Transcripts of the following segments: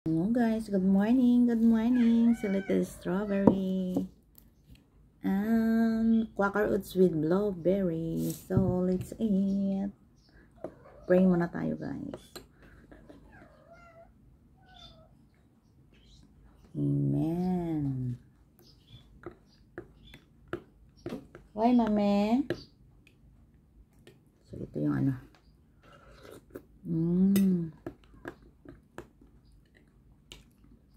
Hello guys, good morning, so little strawberry and quaker oats with blueberry. So let's eat. Pray muna tayo guys. Amen. Why mame? So ito yung ano.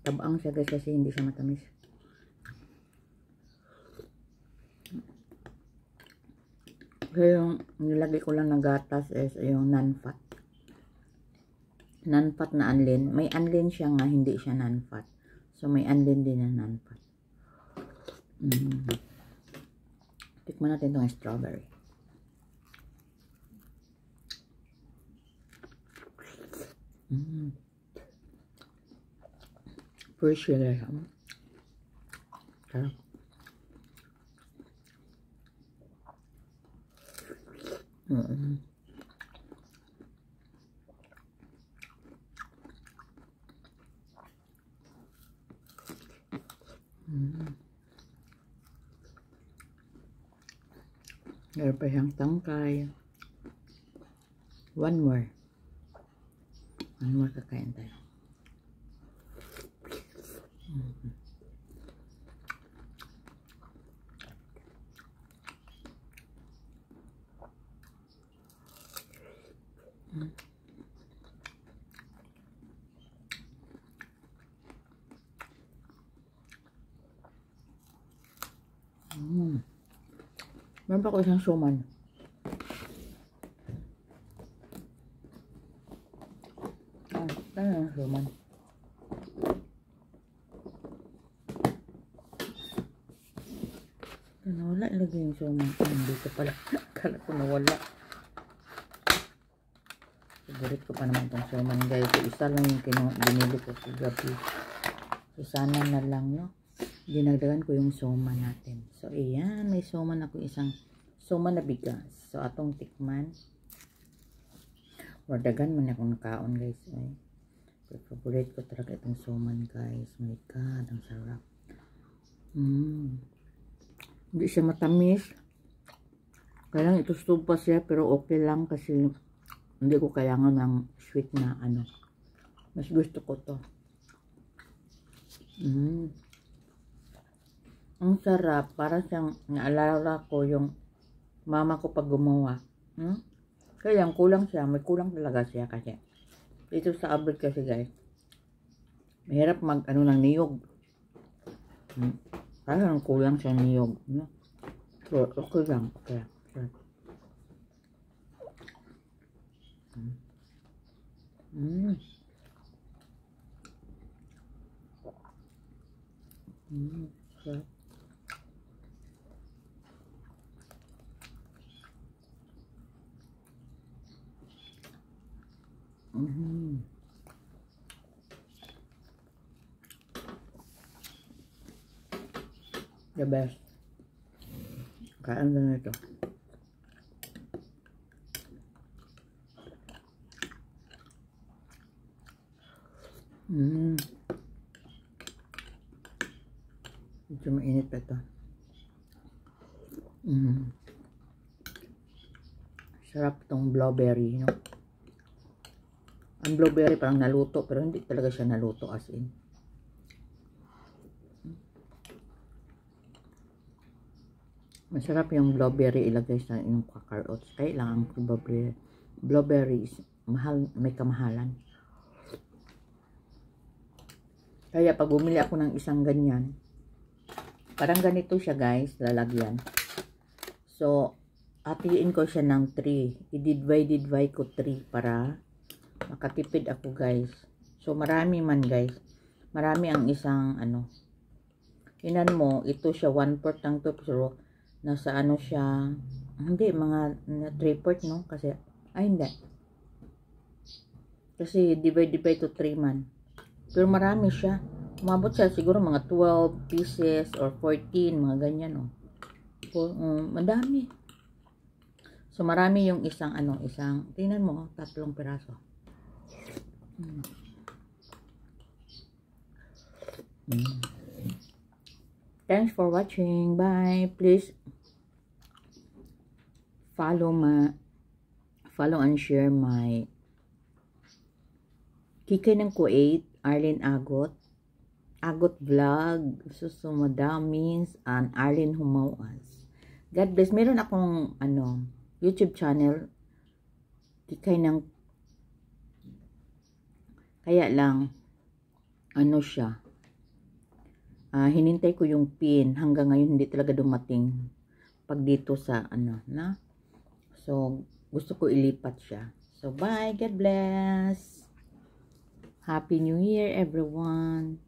Tabaang siya guys kasi hindi siya matamis. Kaya yung nilagay ko lang ng gatas is yung non-fat. Non-fat na anlin. May anlin siya nga, hindi siya non-fat. So may anlin din na non-fat. Tikman natin itong strawberry. Fresh sugar. Sarap. Meron pa siyang tangkay. One more kakain tayo. Meron pa ko isang suman. Tayo ang suman. Nawala lagi yung suman. Dito pala. Kala ko nawala. Favorite ko pa naman itong suman guys. So, isa lang yung binili ko sa gabi. So sana na lang no. Dinagdagan ko yung suman natin. So ayan. May suman ako isang suman na bigas. So atong tikman. Wardagan man akong kaon guys. Ay. Favorite ko talaga itong suman guys. My God. Ang sarap. Hindi siya matamis. Kaya lang ito pa siya. Pero okay lang kasi hindi ko kailangan ng sweet na ano. Mas gusto ko to. Ang sarap. Para siyang naalala ko yung mama ko pag gumawa. Kaya yung kulang siya. May kulang talaga siya kasi. Dito sa abroad kasi guys. Mahirap mag ano ng niyog. Parang kulang siya niyog. No? So, okay lang. Okay. Sarap. The best. Kain na ito. Medyo mainit pa ito. Sarap itong blueberry, no? Ang blueberry parang naluto, pero hindi talaga siya naluto as in. Masarap yung blueberry ilagay sa inyong quaker oats. Kaya lang ang blueberry is mahal, may kamahalan. Kaya pag bumili ako ng isang ganyan, parang ganito siya guys, lalagyan. So, hatiin ko siya ng 3. I-divide ko 3 para makatipid ako guys. So, marami man guys. Marami ang isang ano. Inan mo, ito siya 1/4 ng 2. Pero, nasa ano siya, hindi, mga 3/4 no? Kasi, ay hindi. Kasi, divide to 3 man. Pero marami siya. Umabot siya siguro mga 12 pieces or 14, mga ganyan oh. Madami. So, marami yung isang ano, tingnan mo, 3 piraso. Thanks for watching. Bye. Please follow and share my Kikay ng Kuwait, Arlene Agot Vlog, Susumadamins, and Arlene Humawas. God bless. Meron akong YouTube channel, Kikay ng, kaya lang siya, hinintay ko yung pin hanggang ngayon hindi talaga dumating pag dito sa so gusto ko ilipat siya. So bye, God bless, Happy New Year everyone.